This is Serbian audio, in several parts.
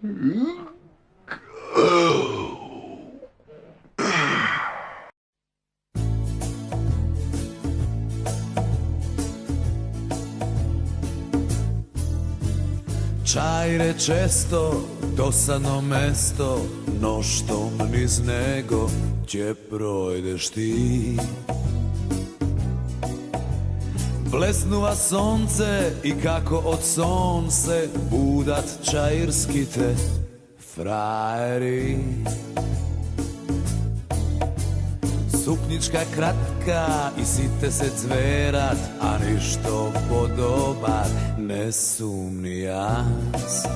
Čajre često, dosadno mesto, noštom niz nego će projdeš ti. Blesnuva sonce i kako od sonce budat čajirski te frajeri. Suknjička kratka i site se cverat, a ništo podobar ne sumni jas.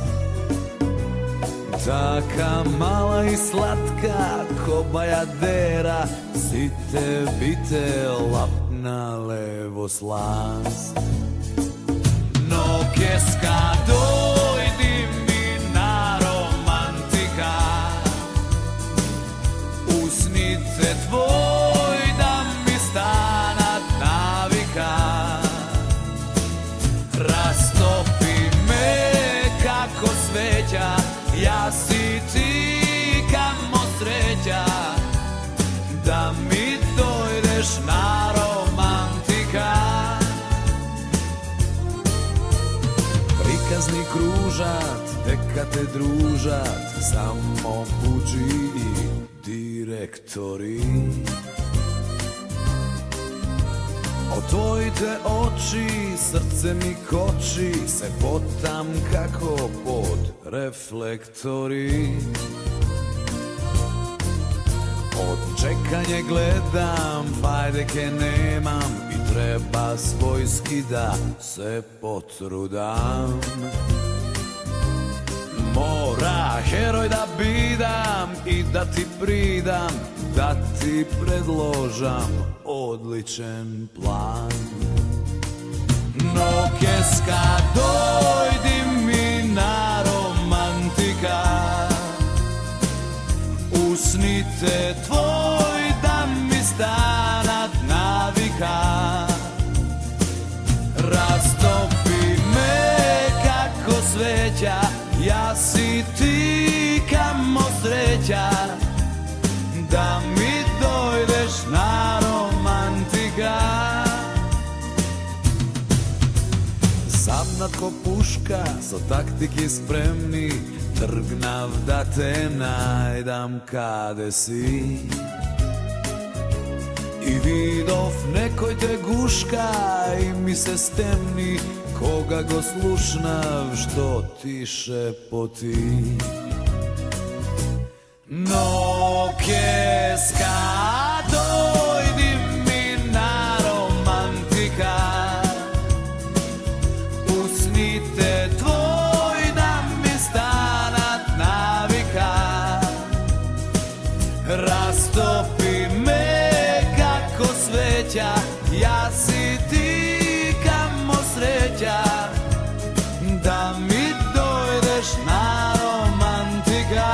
Taka mala i slatka ko bajadera, site bite lap na levo slast. No keska dojdi mi na romantika, usnite tvoj da mi stanat navika. Rastopi me kako sveća, ja si ti kamo sreća, da mi dojdeš na romantika. Prikazni kružat, neka te družat, samo buđi i direktori. Otvojite oči, srce mi koči, se potam kako pod reflektori. Od čekanje gledam, fajdeke nemam i treba svojski da se potrudam. Mora heroj da bidam i da ti pridam, da ti predložam odličan plan. No keska dojdi mi na romantika, usnite tvoj da mi stanat navika. Rastopi me kako sveća, ja si ti kamo sreća, da mi dojdeš na romantika. Zapnat ko puška, so taktiki spremni, trgnav da te najdam kade si. I vidov nekoj te guška i mi se stemni, koga go slušnav što ti šepoti. No keska dojdi mi na romantika, usnite tvoj da mi stanat navika. Rastopi me kako sveća, ja si ti kamo sreća, da mi dojdeš na romantika.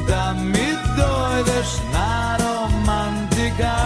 Da mi dojdeš na romantika.